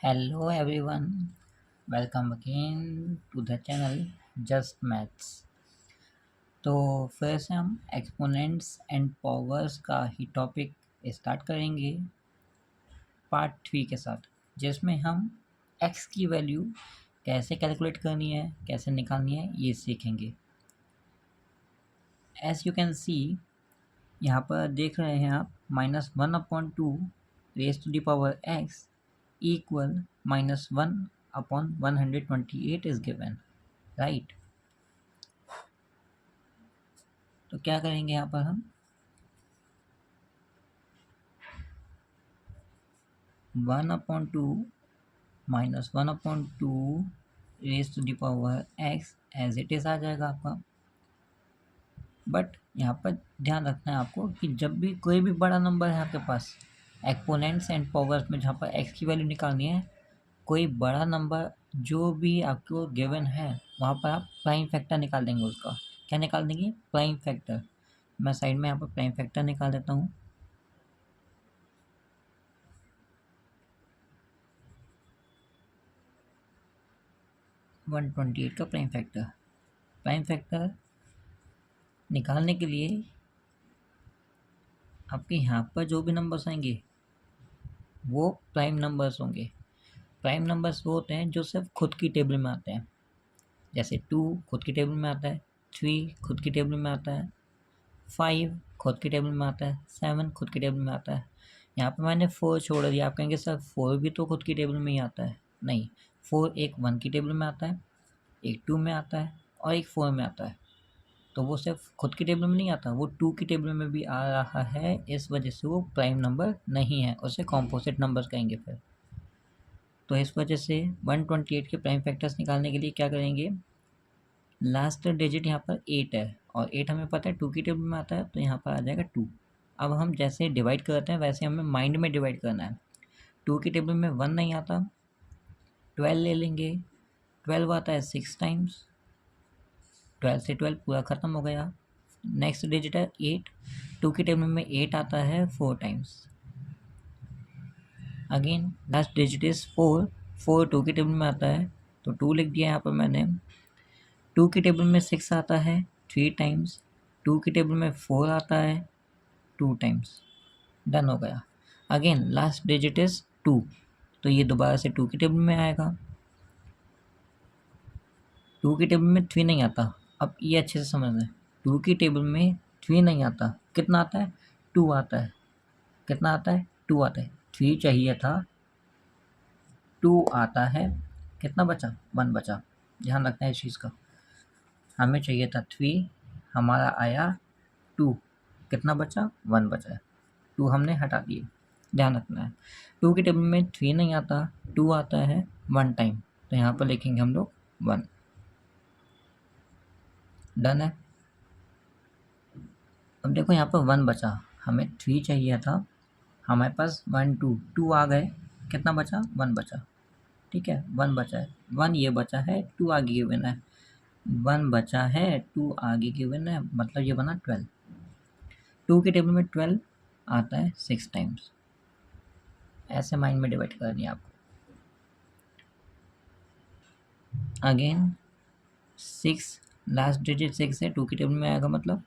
Hello everyone, welcome again to the channel Just Maths। तो फिर से हम एक्सपोनेंट्स एंड पावर्स का ही टॉपिक स्टार्ट करेंगे पार्ट 3 के साथ, जिसमें हम x की वैल्यू कैसे कैलकुलेट करनी है, कैसे निकालनी है, ये सीखेंगे। एज यू कैन सी, यहाँ पर देख रहे हैं आप -1/2 raise to the power x equal -1/128 is given, right. तो क्या करेंगे यहाँ पर हम 1/2 -1/2 raise to the power x as it is आ जाएगा आपका। बट यहाँ पर ध्यान रखना है आपको कि जब भी कोई भी बड़ा नंबर है आपके पास एक्सपोनेंट्स एंड पावर्स में, जहाँ पर x की वैल्यू निकालनी है, कोई बड़ा नंबर जो भी आपको गिवन है वहाँ पर आप प्राइम फैक्टर निकाल देंगे। उसका क्या निकाल देंगे? Prime factor. मैं साइड में यहाँ पर प्राइम फैक्टर निकाल देता हूँ। वन 128 का प्राइम फैक्टर निकालने के लिए आपके यहाँ पर जो भी नंबर्स आएंगे वो प्राइम नंबर्स होंगे। प्राइम नंबर्स वो होते हैं जो सिर्फ खुद की टेबल में आते हैं, जैसे 2 खुद की टेबल में आता है, 3 खुद की टेबल में आता है, 5 खुद की टेबल में आता है, 7 खुद की टेबल में आता है। यहाँ पर मैंने 4 छोड़ दिया। आप कहेंगे सर 4 भी तो खुद की टेबल में ही आता है। नहीं, 4 एक 1 की टेबल में आता है, एक 2 में आता है और एक 4 में आता है। तो वो सिर्फ खुद की टेबल में नहीं आता, वो 2 की टेबल में भी आ रहा है। इस वजह से वो प्राइम नंबर नहीं है, उसे कॉम्पोजिट नंबर्स कहेंगे फिर। तो इस वजह से 128 के प्राइम फैक्टर्स निकालने के लिए क्या करेंगे, लास्ट डिजिट यहाँ पर 8 है और 8 हमें पता है 2 की टेबल में आता है, तो यहाँ पर आ जाएगा 2। अब हम जैसे डिवाइड करते हैं वैसे हमें माइंड में डिवाइड करना है। 2 की टेबल में 1 नहीं आता, 12 ले लेंगे। 12 आता है 6 टाइम्स, 12 से 12 पूरा ख़त्म हो गया। नेक्स्ट डिजिट है 8, 2 की टेबल में 8 आता है 4 times. Again last digit is 4, 4 2 की टेबल में आता है तो 2 लिख दिया यहाँ पर मैंने। 2 की टेबल में 6 आता है 3 टाइम्स, 2 की टेबल में 4 आता है 2 टाइम्स। डन हो गया। अगेन लास्ट डिजिट इज़ 2, तो ये दोबारा से 2 की टेबल में आएगा। 2 की टेबल में 3 नहीं आता। अब ये अच्छे से समझना है, 2 की टेबल में 3 नहीं आता। कितना आता है? 2 आता है। कितना आता है? 2 आता है। 3 चाहिए था, 2 आता है। कितना बचा? 1 बचा। ध्यान रखना है इस चीज़ का। हमें चाहिए था 3, हमारा आया 2। कितना बचा? 1 बचा है। 2 हमने हटा दिए। ध्यान रखना है 2 की टेबल में 3 नहीं आता, 2 आता है 1 टाइम, तो यहाँ पर लिखेंगे हम लोग 1। डन है। अब देखो यहाँ पर 1 बचा, हमें 3 चाहिए था, हमारे पास 1 2 आ गए। कितना बचा? 1 बचा। ठीक है, 1 बचा है। 1 ये बचा है, 2 आगे गिवन है। 1 बचा है, 2 आगे गिवन है, मतलब ये बना 12। 2 के टेबल में 12 आता है 6 टाइम्स। ऐसे माइंड में डिवाइड करनी है आपको। अगेन 6, लास्ट डिजिट 6 है, 2 की टेबल में आएगा, मतलब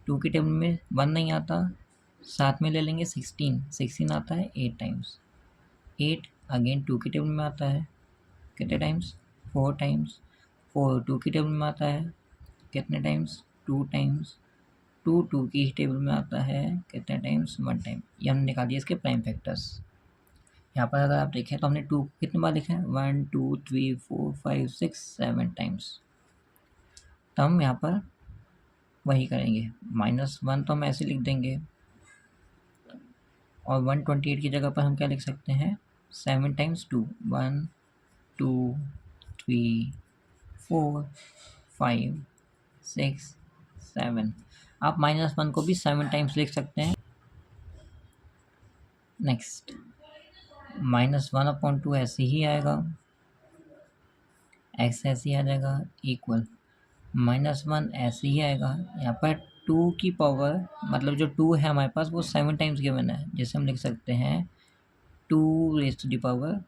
2 की टेबल में 1 नहीं आता, साथ में ले लेंगे 16 आता है 8 टाइम्स। 8 अगेन 2 की टेबल में आता है, कितने टाइम्स? 4 टाइम्स। 4 2 की टेबल में आता है, कितने टाइम्स? 2 टाइम्स। 2 की टेबल में आता है, कितने टाइम्स? 1 टाइम। ये हमने निकाल दिया इसके प्राइम फैक्टर्स। यहाँ पर अगर आप देखें तो हमने 2 कितने बार लिखा है? 1 2 3 4 5 6 7 टाइम्स। तो हम यहाँ पर वही करेंगे, -1 तो हम ऐसे लिख देंगे और 128 की जगह पर हम क्या लिख सकते हैं? 7 टाइम्स 2, 1 2 3 4 5 6 7। आप -1 को भी 7 टाइम्स लिख सकते हैं। नेक्स्ट -1/2 ऐसे ही आएगा, x ऐसे ही आ जाएगा, इक्वल -1 ऐसे ही आएगा। यहाँ पर 2 की पावर, मतलब जो 2 है हमारे पास, वो 7 टाइम्स गिवन है, जैसे हम लिख सकते हैं 2⁻⁷।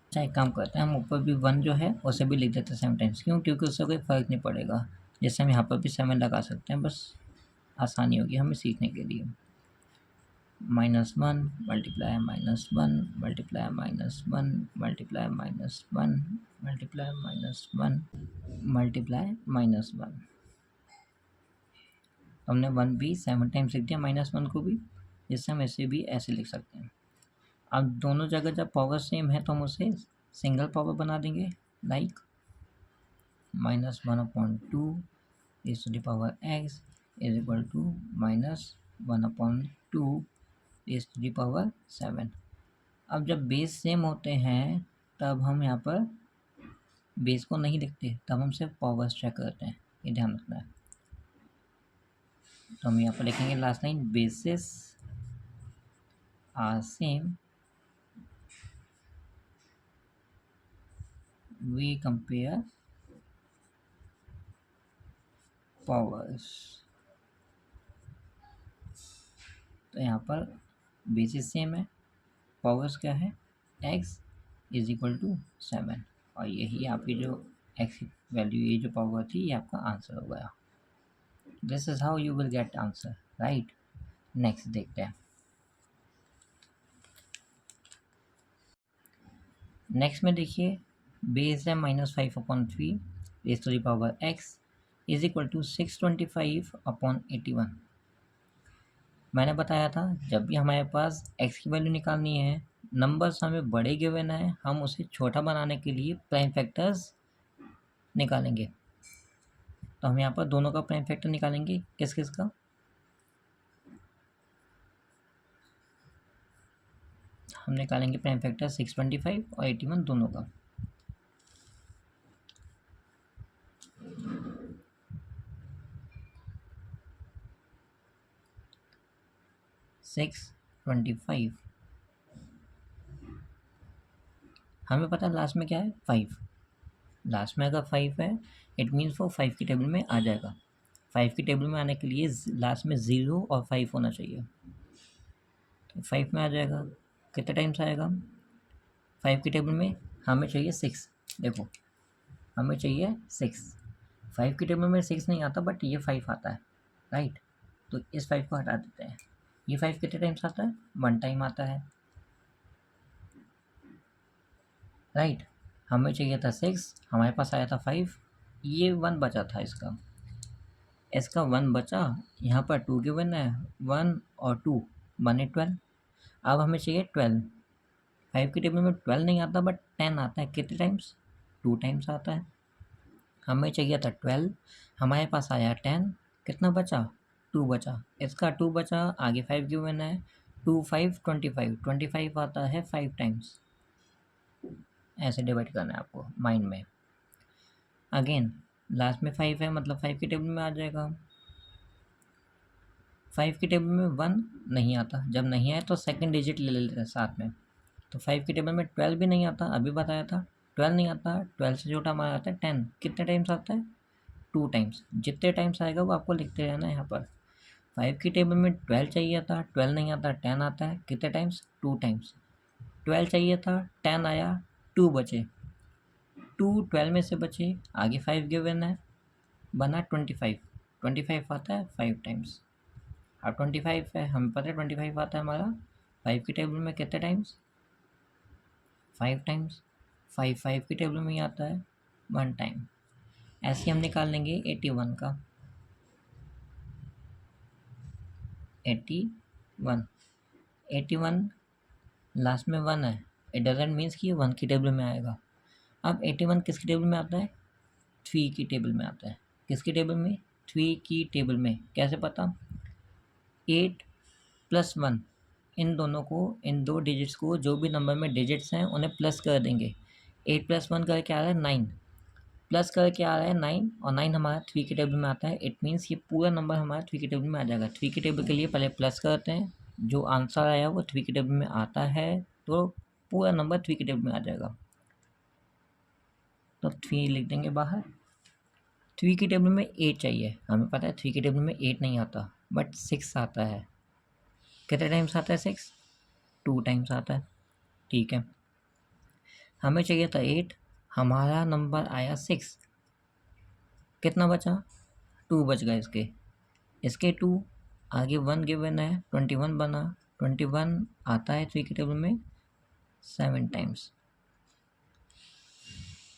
अच्छा एक काम करते हैं, हम ऊपर भी 1 जो है उसे भी लिख देते हैं 7 टाइम्स। क्यों? क्योंकि उससे कोई फ़र्क नहीं पड़ेगा। जैसे हम यहाँ पर भी 7 लगा सकते हैं, बस आसानी होगी हमें सीखने के लिए। -1 multiply -1 multiply -1 multiply -1 multiply -1 multiply -1। हमने 1 भी 7 टाइम्स लिख दिया, -1 को भी, जिससे हम ऐसे भी ऐसे लिख सकते हैं। अब दोनों जगह जब पावर सेम है तो हम उसे सिंगल पावर बना देंगे, like -1/2 raised to the power x is equal to -1/2 raised to the power 7। अब जब बेस सेम होते हैं तब हम यहाँ पर बेस को नहीं लिखते, तब हम सिर्फ पावर्स चेक करते हैं, ये ध्यान रखना है। तो हम यहाँ पर लिखेंगे last line, basis are same, we compare powers. तो यहाँ पर बेसिस सेम है, पावर्स क्या है, x इज इक्वल टू 7, और यही आपकी जो x की वैल्यू, ये जो पावर थी, ये आपका आंसर हो गया। This is how you will get answer, right. Next देखते हैं। नेक्स्ट में देखिए, बेस है -5/3 raise to the power x is equal to 625/81। मैंने बताया था जब भी हमारे पास x की वैल्यू निकालनी है, नंबर्स हमें बड़े गिवन है, हम उसे छोटा बनाने के लिए प्राइम फैक्टर्स निकालेंगे। तो हम यहाँ पर दोनों का प्राइम फैक्टर निकालेंगे, किस किस का, हम निकालेंगे प्राइम फैक्टर 625 और 81 दोनों का। सिक्स 25, हमें पता है लास्ट में क्या है, 5। लास्ट में अगर 5 है, इट मीन्स वो 5 की टेबल में आ जाएगा। 5 की टेबल में आने के लिए लास्ट में 0 और 5 होना चाहिए, तो 5 में आ जाएगा। कितने टाइम्स आएगा 5 की टेबल में, हमें चाहिए 6। देखो हमें चाहिए 6, 5 की टेबल में 6 नहीं आता, बट ये 5 आता है, राइट। तो इस 5 को हटा देते हैं। ये 5 कितने टाइम्स आता है, 1 टाइम आता है, राइट। हमें चाहिए था 6, हमारे पास आया था 5, ये 1 बचा था इसका, इसका 1 बचा। यहाँ पर 2 गिवन है, 1 और 2 बने 12। अब हमें चाहिए 12। 5 की टेबल में 12 नहीं आता, बट 10 आता है। कितने टाइम्स, 2 टाइम्स आता है। हमें चाहिए था 12, हमारे पास आया 10, कितना बचा, 2 बचा। इसका 2 बचा, आगे 5 गिवन है, 2 5 25, 25 आता है 5 टाइम्स। ऐसे डिवाइड करना है आपको माइंड में। अगेन लास्ट में 5 है, मतलब 5 की टेबल में आ जाएगा। 5 की टेबल में 1 नहीं आता, जब नहीं आए तो सेकंड डिजिट ले लेते हैं साथ में। तो 5 की टेबल में 12 भी नहीं आता, अभी बताया था 12 नहीं आता। 12 से छोटा हमारा आता है 10, कितने टाइम्स आता है, 2 टाइम्स। जितने टाइम्स आएगा वो आपको लिखते रहना है यहाँ पर। 5 की टेबल में 12 चाहिए था, 12 नहीं आता, 10 आता है, कितने टाइम्स, 2 टाइम्स। 12 चाहिए था, 10 आया, 2 बचे, 2 12 में से बचे, आगे 5 गिवन है, बना 25। 25 आता है 5 टाइम्स। अब 25 है, हमें पता है 25 आता है हमारा 5 की टेबल में कितने टाइम्स, 5 टाइम्स। 5 की टेबल में ही आता है 1 टाइम। ऐसे हम निकाल लेंगे 81 का, 81 लास्ट में 1 है, इट डजेंट मीन्स कि 1 की टेबल में आएगा। अब 81 किसकी टेबल में आता है, 3 की टेबल में आता है। किसकी टेबल में, 3 की टेबल में। कैसे पता, 8 + 1, इन दोनों को, इन 2 डिजिट्स को, जो भी नंबर में डिजिट्स हैं उन्हें प्लस कर देंगे। 8 + 1 करके आ रहा है 9, प्लस करके आ रहा है 9, और 9 हमारा 3 की टेबल में आता है। इट मीन्स ये पूरा नंबर हमारा 3 की टेबल में आ जाएगा। 3 की टेबल के लिए पहले प्लस करते हैं, जो आंसर आया वो 3 की टेबल में आता है, तो पूरा नंबर 3 की टेबल में आ जाएगा। तो 3 लिख देंगे बाहर। 3 की टेबल में 8 चाहिए, हमें पता है 3 की टेबल में 8 नहीं आता, बट 6 आता है। कितने टाइम्स आता है 6, 2 टाइम्स आता है, ठीक है। हमें चाहिए था 8, हमारा नंबर आया 6, कितना बचा? 2 बच गए इसके 2, आगे 1 गिवन है, 21 बना, 21 आता है 3 के टेबल में 7 टाइम्स।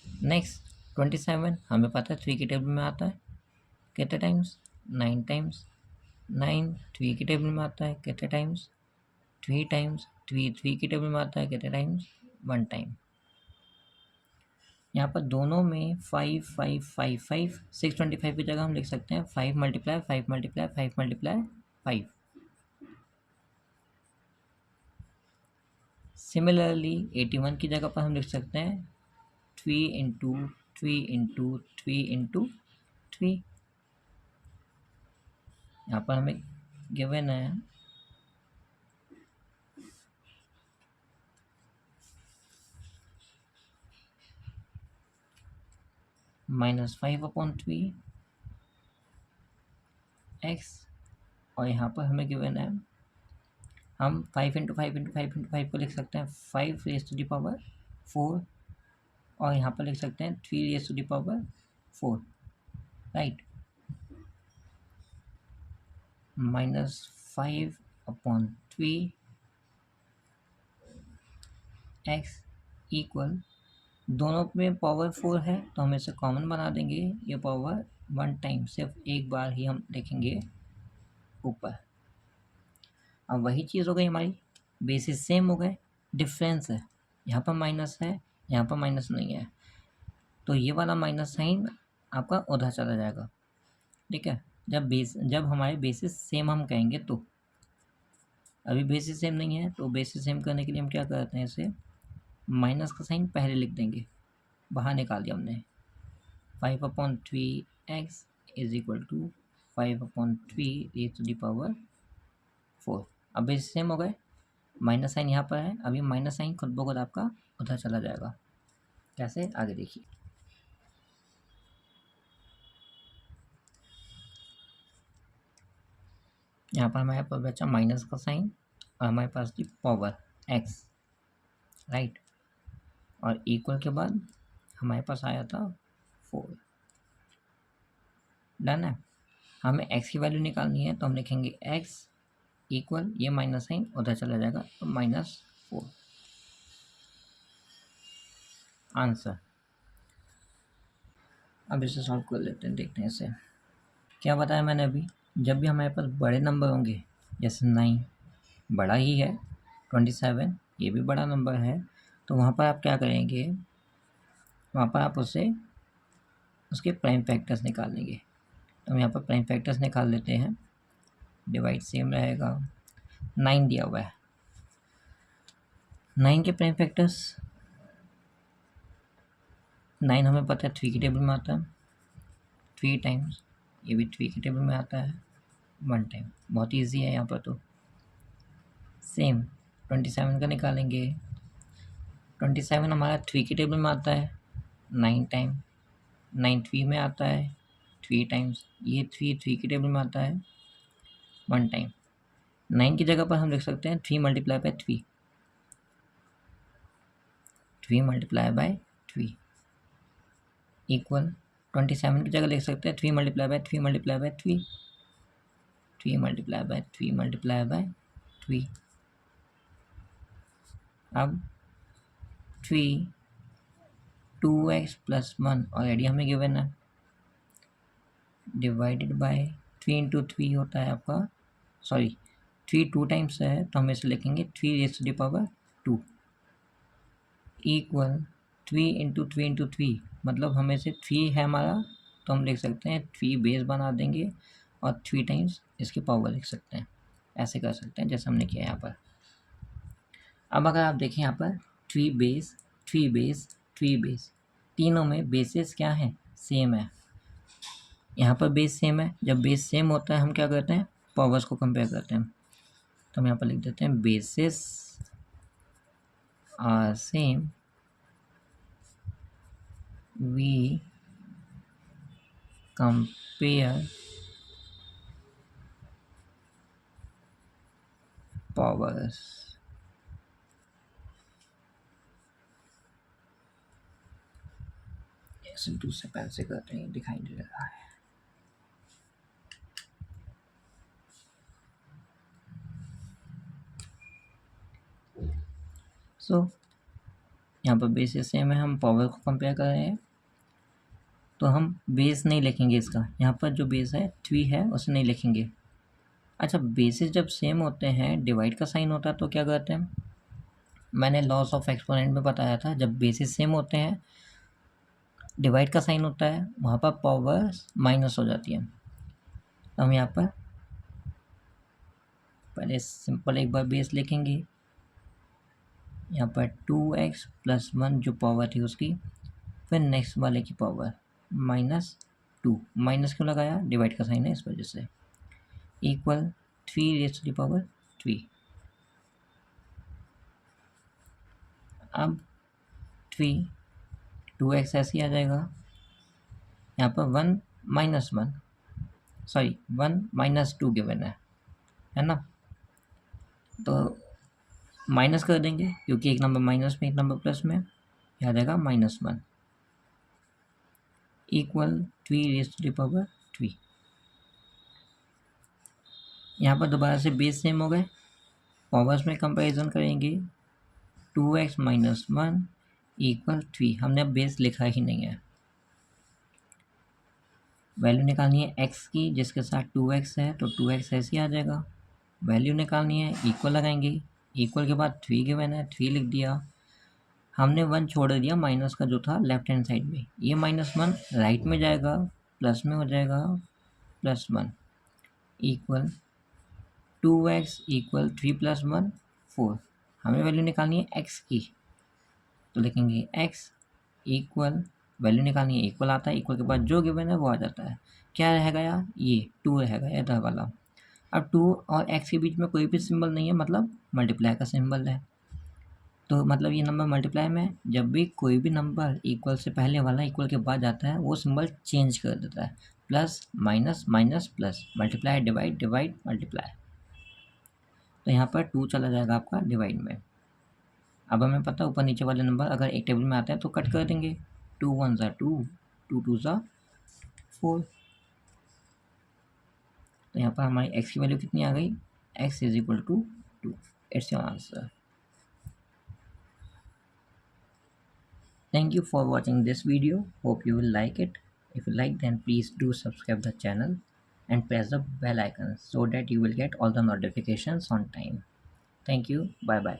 नेक्स्ट 27 हमें पता है 3 के टेबल में आता है कितने टाइम्स? 9 टाइम्स। 9 3 के टेबल में आता है कितने टाइम्स? 3 टाइम्स। 3 के टेबल में आता है कितने टाइम्स? 1 टाइम। यहाँ पर दोनों में 5 5 5 5, 625 की जगह हम लिख सकते हैं 5 मल्टीप्लाई 5 मल्टीप्लाई 5 मल्टीप्लाई 5। सिमिलरली 81 की जगह पर हम लिख सकते हैं 3 इंटू 3 इंटू 3 इंटू 3। यहाँ पर हमें गिवन है -5/3 x, और यहाँ पर हमें गिवन है, हम 5 इंटू 5 इंटू 5 इंटू 5 को लिख सकते हैं 5 रेज़ टू द पावर 4, और यहाँ पर लिख सकते हैं 3 raise to the power 4, right. -5/3 x equal, दोनों में पावर 4 है तो हम इसे कॉमन बना देंगे, ये पावर 1 टाइम सिर्फ एक बार ही हम लिखेंगे ऊपर। अब वही चीज़ हो गई हमारी, बेसिस सेम हो गए, डिफरेंस है, यहाँ पर माइनस है, यहाँ पर माइनस नहीं है, तो ये वाला माइनस साइन आपका उधर चला जाएगा, ठीक है। जब हमारे बेसिस सेम हम कहेंगे तो, अभी बेसिस सेम नहीं है तो बेसिस सेम करने के लिए हम क्या करते हैं, इसे माइनस का साइन पहले लिख देंगे, बाहर निकाल दिया हमने। 5/3 x is equal to 5/3 raise to the power 4। अब बेसिस सेम हो गए, माइनस साइन यहाँ पर है, अभी माइनस साइन खुद ब खुद आपका उधर चला जाएगा। कैसे, आगे देखिए। यहाँ पर हमारे पास बचा माइनस का साइन और हमारे पास थी पावर x, राइट, और इक्वल के बाद हमारे पास आया था 4। डन है। हमें x की वैल्यू निकालनी है तो हम लिखेंगे x इक्वल, ये माइनस साइन उधर चला जाएगा तो -4 आंसर। अब इसे सॉल्व कर लेते हैं, देखते हैं इसे। क्या बताया मैंने अभी, जब भी हमारे पास बड़े नंबर होंगे, जैसे 9 बड़ा ही है, 27 ये भी बड़ा नंबर है, तो वहाँ पर आप क्या करेंगे, वहाँ पर आप उसके प्राइम फैक्टर्स निकाल लेंगे। तो हम यहाँ पर प्राइम फैक्टर्स निकाल लेते हैं, डिवाइड सेम रहेगा, 9 दिया हुआ है, 9 के प्राइम फैक्टर्स, 9 हमें पता है 3 की टेबल में आता है 3 टाइम्स, ये भी 3 की टेबल में आता है 1 टाइम, बहुत ईजी है यहाँ पर। तो सेम 27 का निकालेंगे, 27 हमारा 3 की टेबल में आता है 9 टाइम, 9 3 में आता है 3 टाइम्स, ये 3 की टेबल में आता है 1 टाइम। 9 की जगह पर हम लिख सकते हैं 3 multiply by 3, 3 multiply by 3 equal 27 की जगह लिख सकते हैं 3 multiply by 3 multiply by 3, 3 multiply by 3 multiply by 3। अब 3 2x प्लस 1 ऑलरेडी हमें गिवन है, डिवाइडेड बाय 3 इंटू 3 होता है आपका, सॉरी 3 2 टाइम्स है तो हम इसे लिखेंगे 3 raise to the power 2 equal 3 into 3 into 3, मतलब हमें से 3 है हमारा तो हम लिख सकते हैं 3 बेस बना देंगे और 3 टाइम्स इसकी पावर लिख सकते हैं, ऐसे कर सकते हैं जैसे हमने किया यहाँ पर। अब अगर आप देखें यहाँ पर 3 बेस 3 बेस 3 बेस, तीनों में बेसिस क्या है, सेम है। यहाँ पर बेस सेम है, जब बेस सेम होता है हम क्या करते हैं, पावर्स को कंपेयर करते हैं, तो हम यहाँ पर लिख देते हैं basis are same, we compare powers. इसे दूसरे पेन से करते हैं, दिखाई दे रहा है। सो यहाँ पर बेसिस सेम है, हम पावर को कंपेयर कर रहे हैं, तो हम बेस नहीं लिखेंगे इसका। यहाँ पर जो बेस है 3 है उसे नहीं लिखेंगे। अच्छा, बेसिस जब सेम होते हैं, डिवाइड का साइन होता है तो क्या करते हैं, मैंने लॉस ऑफ एक्सपोनेंट में बताया था, जब बेसिस सेम होते हैं डिवाइड का साइन होता है, वहाँ पर पावर माइनस हो जाती है। तो हम यहाँ पर पहले सिंपल एक बार बेस लिखेंगे, यहाँ पर 2x + 1 जो पावर थी उसकी, फिर नेक्स्ट वाले की पावर -2, माइनस क्यों लगाया, डिवाइड का साइन है इस वजह से, इक्वल 3⁻3। अब 3 2x ऐसे ही आ जाएगा, यहाँ पर 1 -2 गिवन है ना, तो माइनस कर देंगे क्योंकि एक नंबर माइनस में एक नंबर प्लस में, यहाँ आ जाएगा -1 इक्वल 3⁻3। यहाँ पर दोबारा से बेस सेम हो गए, पावर्स में कंपैरिजन करेंगे, 2x - 1 इक्वल 3। हमने अब बेस लिखा ही नहीं है, वैल्यू निकालनी है x की जिसके साथ 2x है, तो 2x ऐसे ही आ जाएगा। वैल्यू निकालनी है, इक्वल लगाएंगे, इक्वल के बाद 3 गिवन है, 3 लिख दिया। हमने 1 छोड़ दिया माइनस का जो था लेफ्ट हैंड साइड में, ये -1 राइट में जाएगा, प्लस में हो जाएगा +1 इक्वल 2x इक्वल 3 + 1 4। हमें वैल्यू निकालनी है x की, तो लिखेंगे x इक्वल, वैल्यू निकालनी है, इक्वल आता है, इक्वल के बाद जो गिवन है वो आ जाता है। क्या रहेगा यार, ये 2 रहेगा इधर वाला। अब 2 और x के बीच में कोई भी सिंबल नहीं है, मतलब मल्टीप्लाई का सिंबल है, तो मतलब ये नंबर मल्टीप्लाई में जब भी कोई भी नंबर इक्वल से पहले वाला इक्वल के बाद जाता है वो सिंबल चेंज कर देता है, plus minus minus plus, multiply divide divide multiply. तो यहाँ पर 2 चला जाएगा आपका डिवाइड में। अब हमें पता है ऊपर नीचे वाले नंबर अगर एक टेबल में आते हैं तो कट कर देंगे, 2 × 1 = 2, 2 × 2 = 4। तो यहाँ पर हमारी x की वैल्यू कितनी आ गई, x = 2। It's your answer. Thank you for watching this video. Hope you will like it. If you like, then please do subscribe the channel and press the bell icon so that you will get all the notifications on time. Thank you. Bye bye.